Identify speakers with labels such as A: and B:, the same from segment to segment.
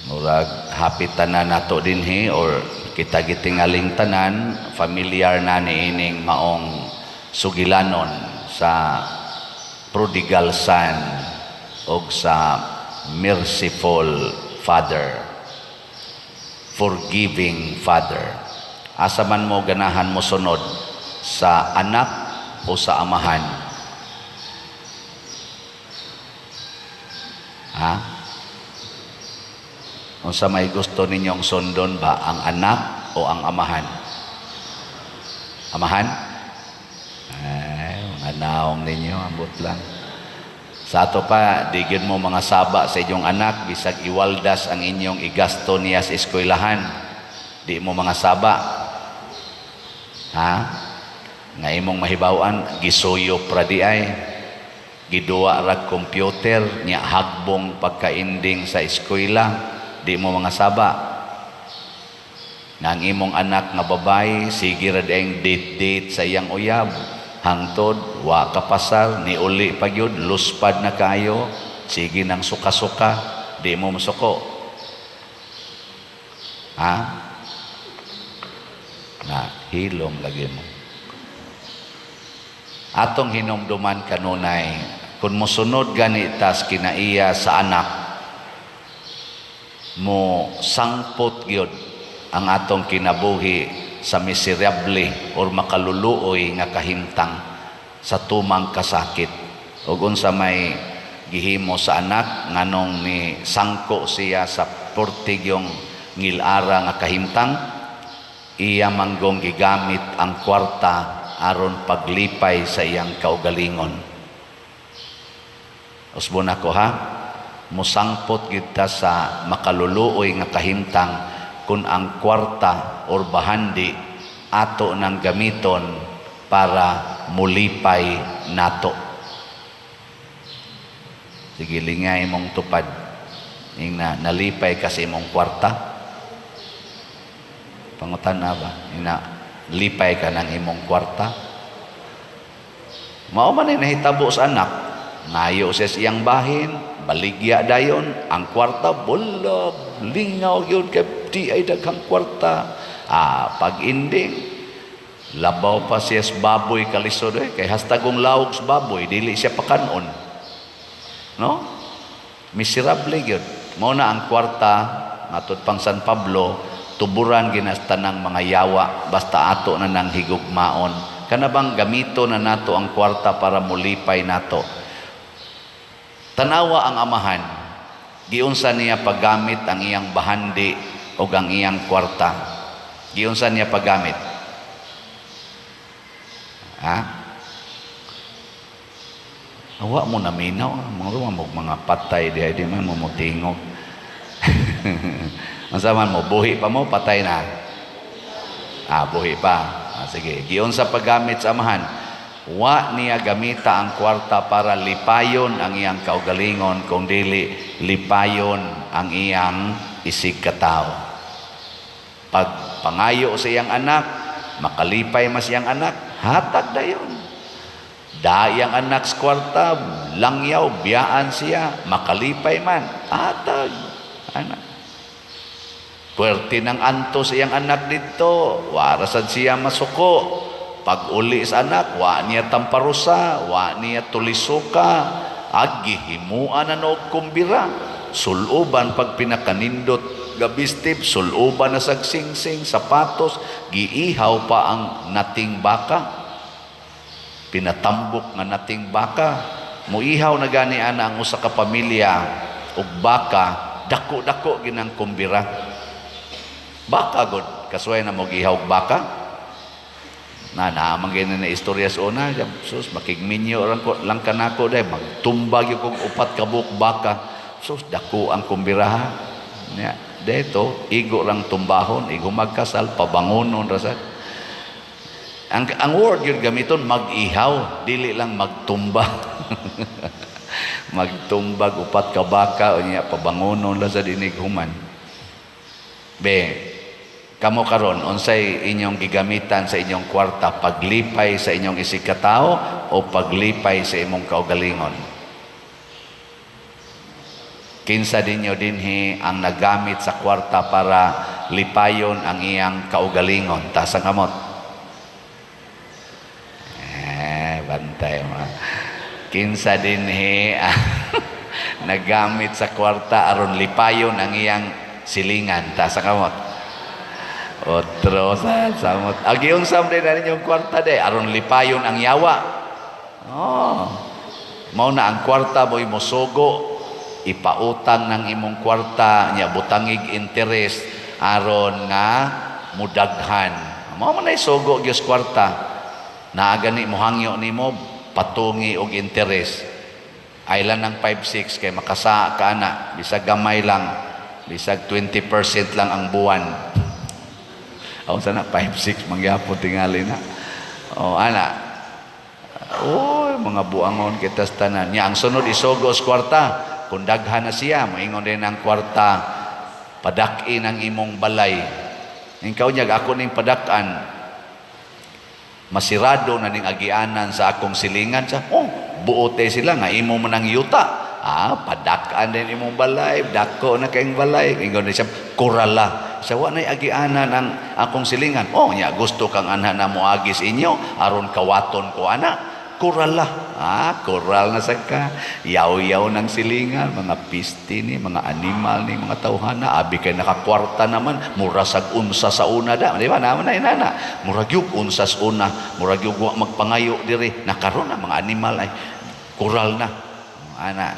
A: Murag hapit tanan nato dinhi or kita gitingaling tanan familiar na niining maong sugilanon sa prodigal son o sa merciful father, forgiving father. Asa man mo ganahan mo sunod, sa anak o sa amahan? Ha? Unsa may gusto ninyong sundon ba, ang anak o ang amahan? Amahan? Ay, mga naong ninyo, ambot lang. Sa ato pa, digin mo mga saba sa inyong anak, bisag iwaldas ang inyong igasto niya sa eskwelahan. Di mo mga saba. Ha? Nga imong mahibawan, gisuyo pra di ay. Giduwa rag computer, niya hagbong pagkainding sa eskwela. Di mo mga saba. Nang imong anak nga babay, sige ra daing date-date sa iyang uyab. Hangtod, wa kapasal, ni uli pagyud, luspad na kayo, sige nang suka-suka, di mo masuko. Ha? Na, hilom lagi mo. Atong hinumduman kanunay, kung mosunod ganitas kinaiya sa anak, mo sangpot gyud ang atong kinabuhi sa miserable or makaluluoy nga kahimtang sa tumang kasakit. Ug unsa may gihimo sa anak nganong ni sangko siya sa portigyong ngilara nga kahimtang, iya manggong gigamit ang kwarta aron paglipay sa iyang kaugalingon. Usbon ako ha, musangpot kita sa makaluluoy nga kahimtang kung ang kwarta or bahandi ato ng gamiton para mulipay nato. Sige, lingay mong tupad na nalipay kasi mong kwarta. Pangutan na ba? Lipay ka ng imong kwarta. Mao man ay nahitabo sa anak, nayo siya siyang bahin, baligya dayon, ang kwarta bulag, lingaw yun, kay di ay daghang kwarta. Pag ending, labaw pa siya sa baboy kalisod, kay hastagong lawog sa baboy, dili siya pakanon. No? Miserable yun. Mao na ang kwarta, matod pang San Pablo, tuburan ginastanang mga yawa, basta ato na nang higugmaon. Kanabang gamito na nato ang kwarta para mulipay nato. Tanawa ang amahan, giunsa niya paggamit ang iyang bahandi o ang iyang kwarta. Giunsa niya paggamit? Ha? Awa mo na minaw, mga patay di man mo mutingog. Masaman mo, buhi pa mo, patay na. Buhi pa. Sige, giunsa paggamit sa amahan? Wa niya gamita ang kwarta para lipayon ang iyang kaugalingon, kung dili lipayon ang iyang isig katao. Pag pangayo sa iyang anak, makalipay mas iyang anak, hatag dayon. Dayang anak sa kwarta, langyaw, biyaan siya, makalipay man, hatag. Anak. Puwerte ng antos iyang anak dito, warasan siya masuko. Pag uli sa anak, wa niya tamparusa, wa niya tulisuka, gihimuan na noog kumbira, suluban pag pinakanindot gabistip, suluban na sagsingsing, sapatos, giihaw pa ang nating baka, pinatambok nga nating baka, muihaw na gani ana ang usa ka pamilya ug baka, dako-dako ginang kumbira. Baka god kasuway na mo gihaw baka. Naamang ganyan na istorya sa una, sus, makigminyo lang kanako day, magtumbag yung kong upat kabuk baka, sus, dako ang kumbiraha. Dito, igo lang tumbahon, igo magkasal, pabangonon, rasad. Ang word yun gamiton, mag-ihaw, dili lang magtumba. Magtumbag, upat ka baka, o niya, pabangonon, rasad, inighuman. Kamo karon, unsay inyong gigamitan sa inyong kwarta, paglipay sa inyong isig katao o paglipay sa imong kaugalingon? Kinsa dinyo dinhi ang nagamit sa kwarta para lipayon ang iyang kaugalingon? Taas ang kamot. Bantay mo. Kinsa dinhi ang nagamit sa kwarta aron lipayon ang iyang silingan? Taas ang kamot. Otro sa samot. Agiyon sam din na ninyong kwarta de aron lipayon ang yawa. Mao na ang kwarta mo'y mosugo, ipautang ng imong kwarta nya butangig interes aron nga mudaghan. Mao man ay sugo gyud kwarta. Naa gani mo hangyo nimo patungi og interes. Aylan ng 5-6 kay makasa ka na bisag gamay lang, bisag 20% lang ang buwan. Aw sana 5-6 mangyapon tingali na. Ana. Mga buangon kita sa tanan. Nya ang sunod isugo sa kwarta. Kung daghan na siya, moingon din ang kwarta, padakin ang imong balay. Ikaw niya, ako ning padakan, masirado na ning agianan sa akong silingan. Buote sila nga, imo mo ng yuta. Padakan din imong balay, dako na kayong balay. Ingon din siya, kurala. Siya, wanay agianan ang akong silingan. Niya, gusto kang anha na mo agis inyo, aron kawaton ko ana. Kurala. Kural na sa ka. Yaw-yaw ng silingan, mga pisti ni, mga animal ni, mga tawhana. Abi kay nakakwarta naman, murasag unsa sa una da. Di ba? Naman na inana. Muragyog unsa sa una. Muragyog magpangayo diri. Nakaroon na mga animal ay kural na. Ana.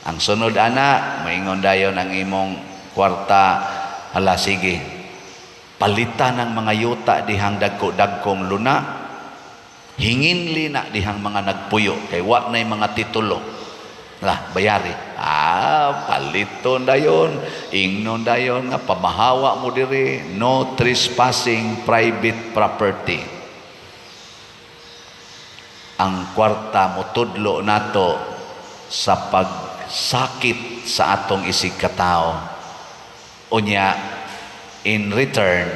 A: Ang sunod ana, maingon dayon ang imong kwarta. Hala, sige. Palitan ng mga yuta dihang dagko-dagkong luna. Hinginli na dihang mga nagpuyo kay wa nay mga titulo. Bayari. Paliton dayon, ingnon dayon nga pamahawa mo diri, no trespassing private property. Ang kwarta mo tudlo nato sa pagsakit sa atong isig katao. Unya in return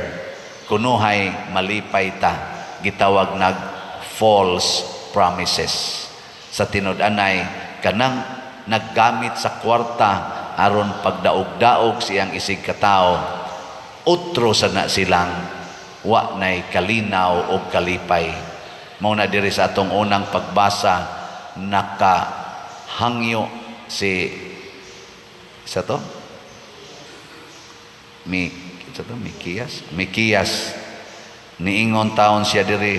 A: kunuhay malipay ta, gitawag nag false promises. Sa tinud-anay kanang naggamit sa kwarta aron pagdaog-daog siyang isig katao, utro sana silang wa nay kalinaw o kalipay. Mao na diri sa atong unang pagbasa nakahangyo si Mikiyas niingon taon siya diri,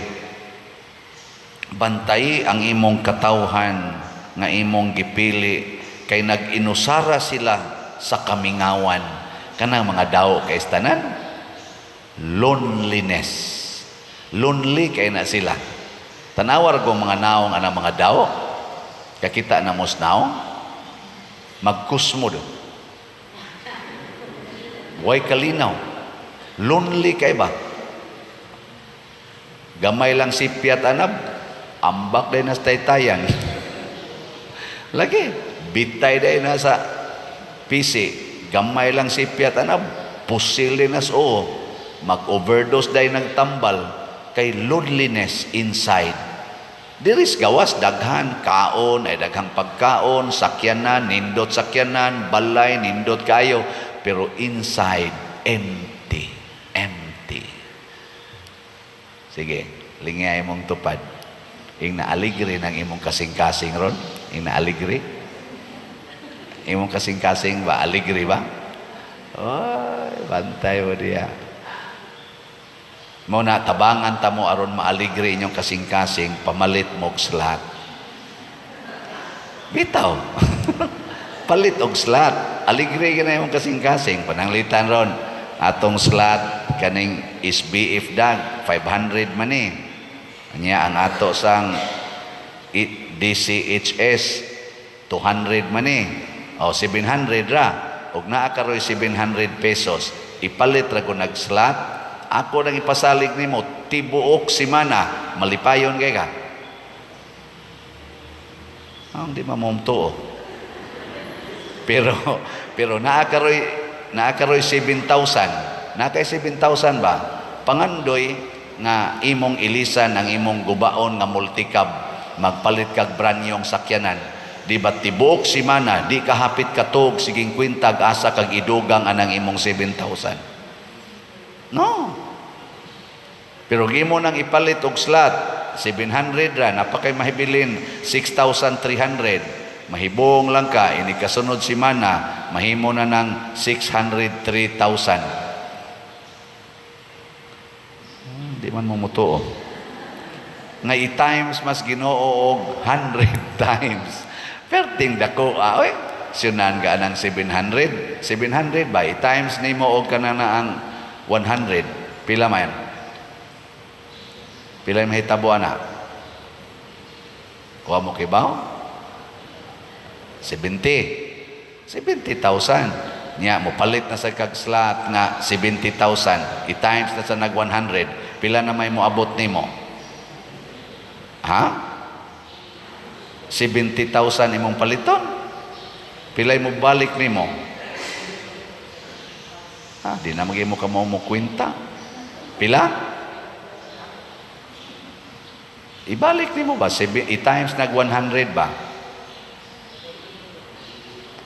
A: bantay ang imong katawhan nga imong gipili kay nag-inusara sila sa kamingawan. Kanang mga daw kay tanan loneliness. Lonely kay na sila. Tanawar ko mga naong ana mga daw. Kakita na mos naong magkusmo do. Way kalinaw. Lonely kay ba? Gamay lang si Piat Anab, ambak din na sa taytayan. Lagi, bitay din na sa PC. Gamay lang si Piat Anab, pusil din na sa mag-overdose din nagtambal kay loneliness inside. Diris gawas, daghan, kaon, ay daghang pagkaon, sakyanan, nindot sakyanan, balay, nindot kayo. Pero inside, empty. Sige, lingay mong tupad. Ing naaligri ng imong kasing-kasing ron. Ing naaligri. Imong kasing-kasing ba? Aligri ba? Bantay mo diya. Muna, tabangan ta mo aron maaligri inyong kasing-kasing, pamalit mo og slat. Bitaw. Palit og slat. Aligri ka na imong kasing-kasing. Pananglitan ron. Atong slat kaning SBF dag 500 man ni. Anya ang ato sang DCHS 200 man ni. 700 ra. Og naa karoy 700 pesos. Ipalit ra ko nag-slat. Ako nang ipasalig nimo tibuok semana malipayon kay ka. Hindi mamumto. Pero naa karoy 7,000. Nakay 7,000 ba? Pangandoy nga imong ilisan ang imong gubaon nga multicab, magpalit kag branyong sakyanan. Di ba tibuok si mana, di kahapit katog, siging kwintag asa kag idugang anang imong 7,000. No. Pero gimo nang ipalit og slot, 700 ra, napakay mahibilin, 6,300. Mahibong lang ka, ini kasunod si mana, mahimo na ng 603,000. Di man mo mutuo. Nga i-times mas Ginoo og 100 times. Perting dako, oy, sunan ka ng 700. 700 ba? I-times nimo og kana na ang 100. Pila man? Pila yung mahitabo na? Kuha mo kibaw? 70,000. Nya mo palit na sa kag slot nga 70,000. I-times na sa nag 100. Pila na may mo abot nimo? Ha? 70,000 imong paliton. Pilay mo balik nimo? Di na maging mo ka mo kwenta. Pila? Ibalik nimo ba? I-times nag 100 ba?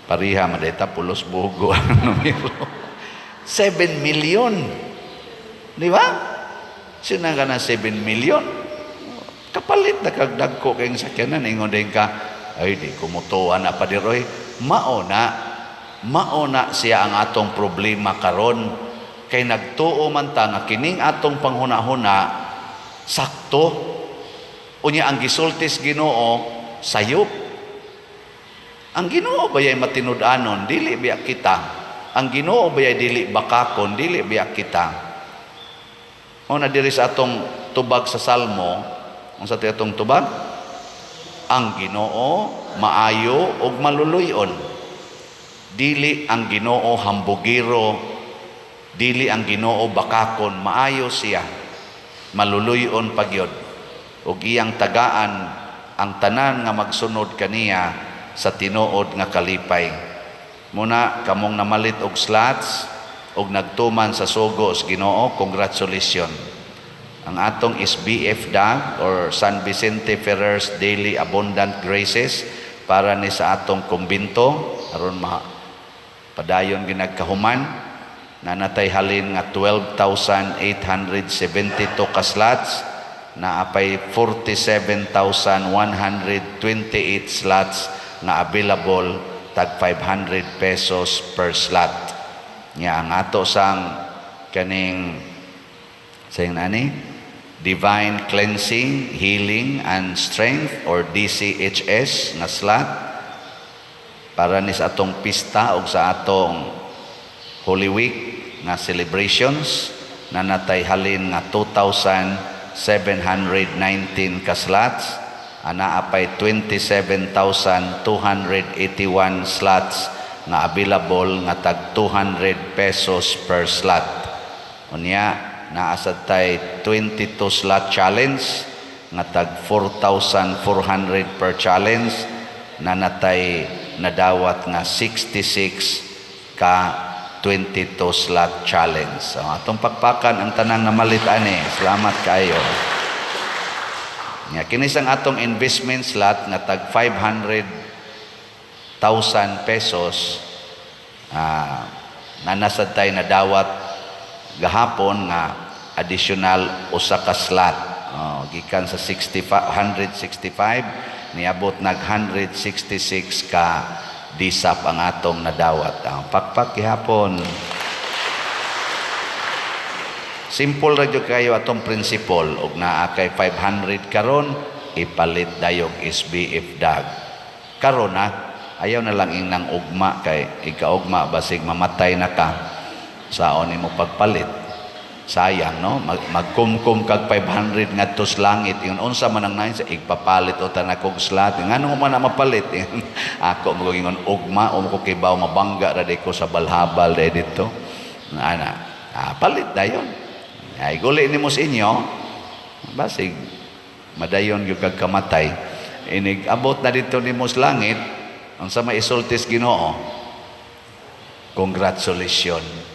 A: Pariha madeta pulos bugo ang numero. 7 million. Di ba? Sino ka na 7 million? Kapalit na kagdag ko kayong sakyanan. Ingon din ka, ay di kumutuan na pa diroy. Mauna siya ang atong problema karon. Kay nagtuo man ta nga kining atong panghuna-huna, sakto. Unya ang gisultis Ginoo, sayop. Ang Ginoo bayay matinud-anon, dili biya kita. Ang Ginoo bayay dili bakakon, dili biya kita. O na diri sa atong tubag sa Salmo, ang sa tiyatong tubag, ang Ginoo maayo og maluluyon. Dili ang Ginoo hambugiro, dili ang Ginoo bakakon, maayo siya. Maluluyon pagyod. Og iyang tagaan ang tanan nga magsunod kaniya sa tinuod nga kalipay. Muna kamong namalit og slots og nagtuman sa sugo sa Ginoo, congratulations. Ang atong SBF DAG or San Vicente Ferrer's Daily Abundant Graces para ni sa atong kumbinto aron padayon ginagkahuman na natay halin nga 12,872 ka slots na apay 47,128 slots nga available tag 500 pesos per slot. Nya ang ato sang kaning sayang nani Divine Cleansing, Healing, and Strength or DCHS na slot para ni sa atong pista o sa atong Holy Week na celebrations na natay halin nga 2,719 ka slots, ana apay 27,281 slots nga available nga tag 200 pesos per slot. Unya naasad tay 22 slot challenge nga tag 4,400 per challenge na natay nadawat nga 66 ka 22 slot challenge. So, atong pakpakan ang tanang namalit ani. Salamat kayo. Nga kini sang atong investment slot nga tag 500,000 pesos na nasad tay nadawat gahapon nga additional usa ka slot gikan sa 165 niabot nag 166 ka disap ang atong nadawat. Pakpak gihapon. Simple ra jud kayo atong principle og naa kay 500 karon ipalit dayog SBF DAG. Karon ayaw na lang inang ugma kay ikaugma basig mamatay na ka saon nimo pagpalit. Sayang no, magkumkum kag 500 ngadto sa langit ingon unsa man ang nain sa igpapalit o tanakog slot ngano man na mapalit ako mo ingon ugma o ko kibaw mabangga ra ko sa balhabal dito ana palit dayon ay guli nimo sa inyo basig madayon gyud kag kamatay inig abot na dito nimo sa langit unsa may isultis Ginoo, congratulations.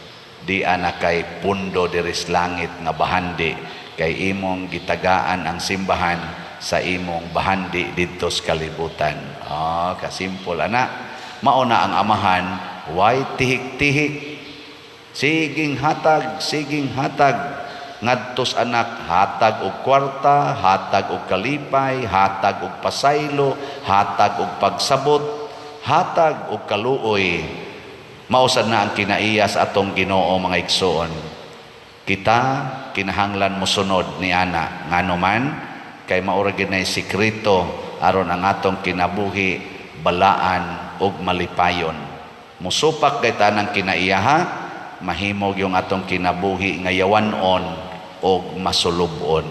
A: Di ana kay pundo diris langit nga bahandi kay imong gitagaan ang simbahan sa imong bahandi didto sa kalibutan. Kasimple ana. Mauna ang amahan, way tihik-tihik. Siging hatag ngadtos anak, hatag og kwarta, hatag og kalipay, hatag og pasaylo, hatag og pagsabot, hatag og kaluoy. Mausad na ang kinaiya sa atong Ginoo mga igsoon. Kita kinahanglan mo sunod ni ana nganuman kay maura ginay sikreto aron ang atong kinabuhi balaan ug malipayon. Musupak kay tanang kinaiyaha, mahimog yung atong kinabuhi nga yawanon o masulubon.